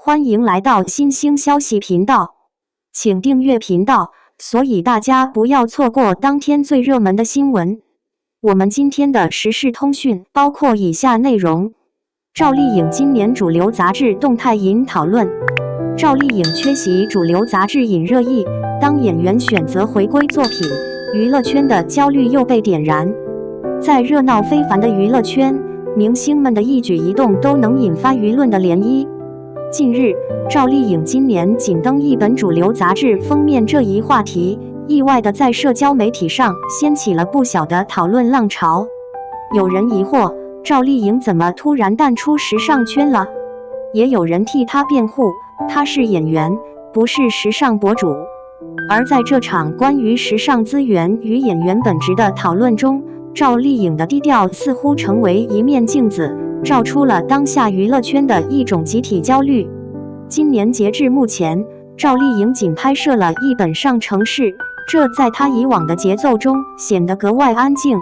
欢迎来到新兴消息频道，请订阅频道，所以大家不要错过当天最热门的新闻。我们今天的时事通讯包括以下内容：赵丽颖今年主流杂志动态引讨论，赵丽颖缺席主流杂志引热议，当演员选择回归作品，娱乐圈的焦虑又被点燃。在热闹非凡的娱乐圈，明星们的一举一动都能引发舆论的涟漪。近日，赵丽颖今年仅登一本主流杂志封面这一话题，意外地在社交媒体上掀起了不小的讨论浪潮。有人疑惑，赵丽颖怎么突然淡出时尚圈了？也有人替她辩护，她是演员，不是时尚博主。而在这场关于时尚资源与演员本质的讨论中，赵丽颖的低调似乎成为一面镜子，照出了当下娱乐圈的一种集体焦虑。今年截至目前，赵丽颖仅拍摄了一本《上城市》，这在她以往的节奏中显得格外安静。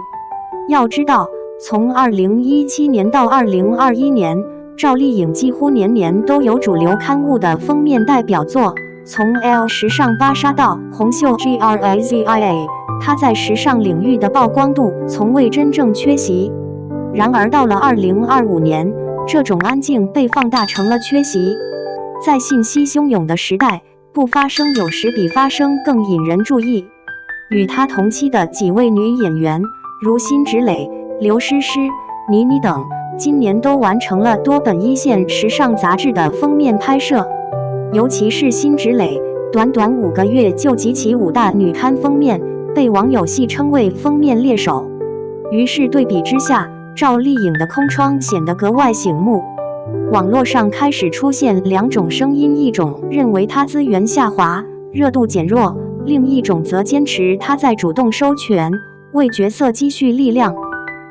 要知道，从2017年到2021年，赵丽颖几乎年年都有主流刊物的封面代表作，从 L 时尚芭莎到红袖 GRAZIA， 她在时尚领域的曝光度从未真正缺席。然而到了2025年，这种安静被放大成了缺席。在信息汹涌的时代，不发声有时比发声更引人注意。与她同期的几位女演员，如辛芷蕾、刘诗诗、倪妮等，今年都完成了多本一线时尚杂志的封面拍摄。尤其是辛芷蕾，短短5个月就集齐5大女刊封面，被网友戏称为封面猎手。于是对比之下，赵丽颖的空窗显得格外醒目。网络上开始出现两种声音，一种认为她资源下滑，热度减弱，另一种则坚持她在主动收权，为角色积蓄力量。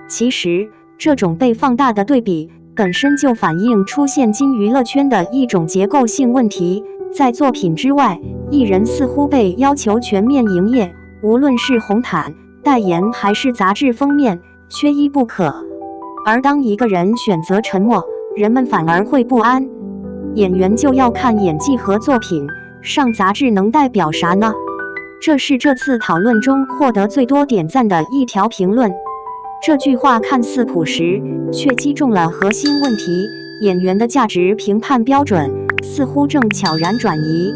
其实，这种被放大的对比本身就反映出现今娱乐圈的一种结构性问题，在作品之外，艺人似乎被要求全面营业，无论是红毯、代言还是杂志封面，缺一不可。而当一个人选择沉默，人们反而会不安。演员就要看演技和作品，上杂志能代表啥呢？这是这次讨论中获得最多点赞的一条评论。这句话看似朴实，却击中了核心问题，演员的价值评判标准似乎正悄然转移。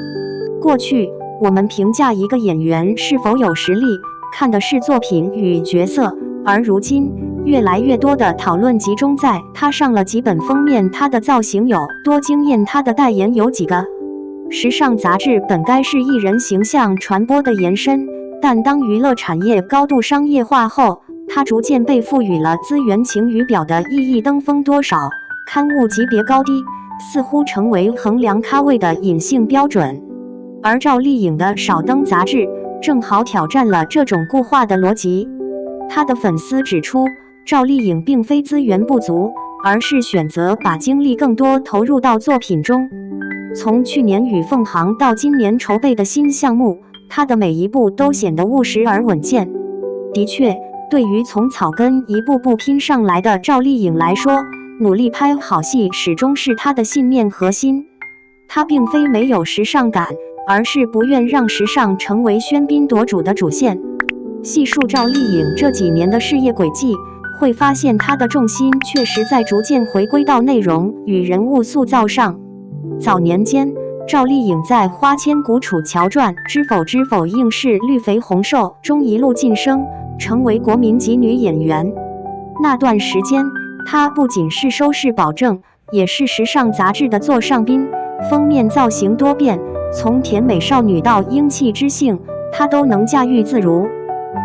过去，我们评价一个演员是否有实力，看的是作品与角色，而如今，越来越多的讨论集中在他上了几本封面，他的造型有多惊艳，他的代言有几个。时尚杂志本该是艺人形象传播的延伸，但当娱乐产业高度商业化后，它逐渐被赋予了资源晴雨表的意义，登峰多少，刊物级别高低，似乎成为衡量咖位的隐性标准。而赵丽颖的少登杂志正好挑战了这种固化的逻辑。她的粉丝指出，赵丽颖并非资源不足，而是选择把精力更多投入到作品中。从去年与凤航到今年筹备的新项目，她的每一步都显得务实而稳健。的确，对于从草根一步步拼上来的赵丽颖来说，努力拍好戏始终是她的信念核心。她并非没有时尚感，而是不愿让时尚成为喧宾夺主的主线。细数赵丽颖这几年的事业轨迹，会发现她的重心确实在逐渐回归到内容与人物塑造上。早年间，赵丽颖在《花千骨楚乔传》知否知否应是绿肥红瘦中一路晋升，成为国民级女演员。那段时间，她不仅是收视保证，也是时尚杂志的座上宾，封面造型多变，从甜美少女到英气知性，她都能驾驭自如。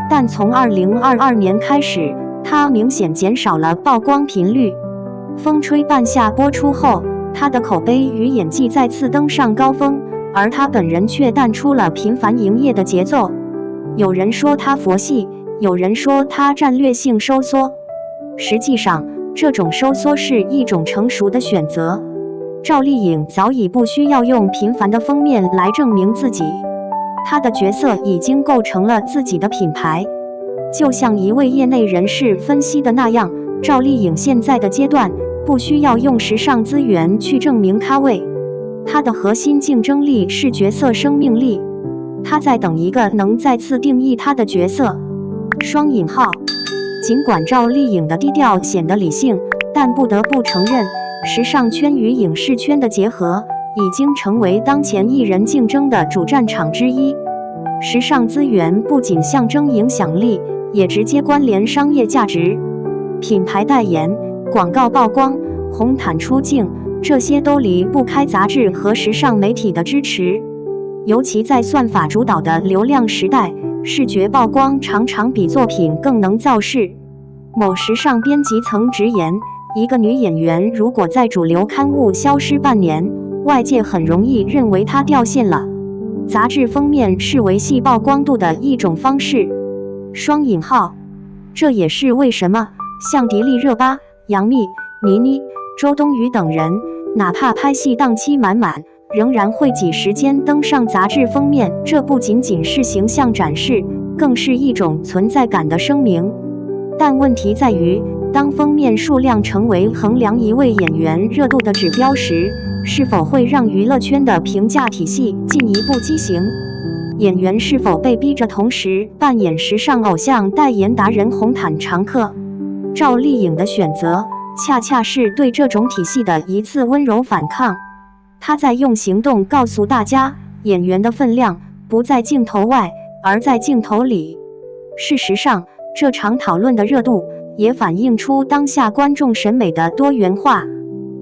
但从2022年开始，她明显减少了曝光频率。风吹半夏播出后，她的口碑与演技再次登上高峰，而她本人却淡出了频繁营业的节奏。有人说她佛系，有人说她战略性收缩。实际上，这种收缩是一种成熟的选择。赵丽颖早已不需要用频繁的封面来证明自己，她的角色已经构成了自己的品牌。就像一位业内人士分析的那样，赵丽颖现在的阶段不需要用时尚资源去证明咖位，她的核心竞争力是角色生命力。她在等一个能再次定义她的角色。双引号。尽管赵丽颖的低调显得理性，但不得不承认，时尚圈与影视圈的结合已经成为当前艺人竞争的主战场之一。时尚资源不仅象征影响力，也直接关联商业价值。品牌代言、广告曝光、红毯出镜，这些都离不开杂志和时尚媒体的支持。尤其在算法主导的流量时代，视觉曝光常常比作品更能造势。某时尚编辑曾直言，一个女演员如果在主流刊物消失半年，外界很容易认为她掉线了。杂志封面是维系曝光度的一种方式。双引号。这也是为什么像迪丽热巴、杨幂、倪妮、周冬雨等人，哪怕拍戏档期满满，仍然会挤时间登上杂志封面。这不仅仅是形象展示，更是一种存在感的声明。但问题在于，当封面数量成为衡量一位演员热度的指标时，是否会让娱乐圈的评价体系进一步畸形？演员是否被逼着同时扮演时尚偶像、代言达人、红毯常客？赵丽颖的选择恰恰是对这种体系的一次温柔反抗。她在用行动告诉大家，演员的分量不在镜头外，而在镜头里。事实上，这场讨论的热度也反映出当下观众审美的多元化。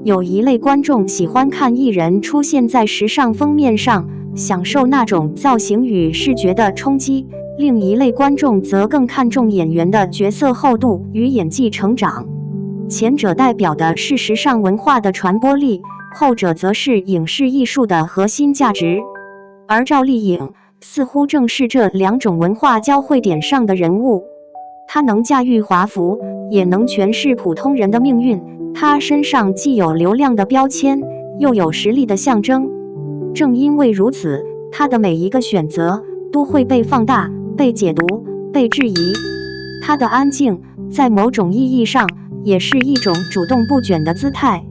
有一类观众喜欢看艺人出现在时尚封面上，享受那种造型与视觉的冲击；另一类观众则更看重演员的角色厚度与演技成长。前者代表的是时尚文化的传播力，后者则是影视艺术的核心价值。而赵丽颖似乎正是这两种文化交汇点上的人物。她能驾驭华服，也能诠释普通人的命运。她身上既有流量的标签，又有实力的象征。正因为如此，她的每一个选择都会被放大、被解读、被质疑。她的安静，在某种意义上，也是一种主动不卷的姿态。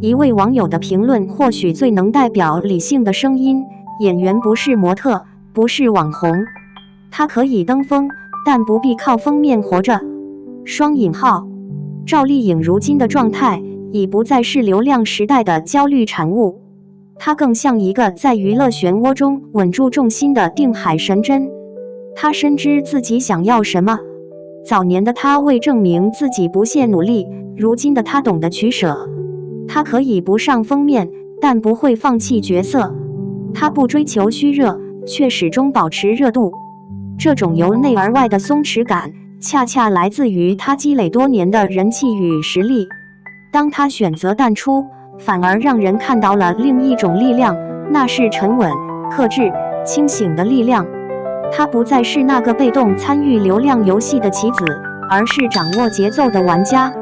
一位网友的评论或许最能代表理性的声音：演员不是模特，不是网红，他可以登峰，但不必靠封面活着。双引号。赵丽颖如今的状态已不再是流量时代的焦虑产物，她更像一个在娱乐漩涡中稳住重心的定海神针。她深知自己想要什么。早年的她为证明自己不懈努力，如今的她懂得取舍。她可以不上封面，但不会放弃角色。她不追求虚热，却始终保持热度。这种由内而外的松弛感，恰恰来自于她积累多年的人气与实力。当她选择淡出，反而让人看到了另一种力量，那是沉稳、克制、清醒的力量。她不再是那个被动参与流量游戏的棋子，而是掌握节奏的玩家。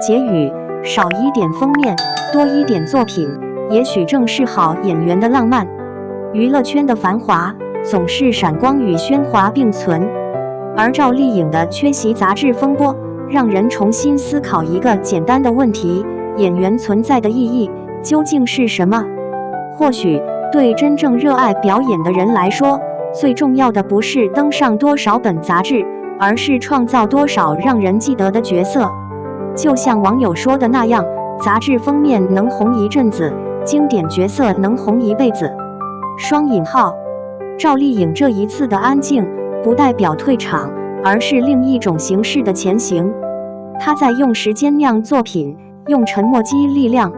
结语：少一点封面，多一点作品，也许正是好演员的浪漫。娱乐圈的繁华总是闪光与喧哗并存，而赵丽颖的缺席杂志风波，让人重新思考一个简单的问题：演员存在的意义究竟是什么？或许对真正热爱表演的人来说，最重要的不是登上多少本杂志，而是创造多少让人记得的角色。就像网友说的那样，杂志封面能红一阵子，经典角色能红一辈子。双引号。赵丽颖这一次的安静，不代表退场，而是另一种形式的前行。她在用时间酿作品，用沉默积力量。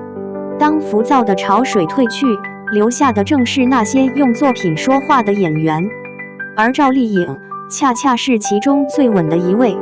当浮躁的潮水退去，留下的正是那些用作品说话的演员，而赵丽颖恰恰是其中最稳的一位。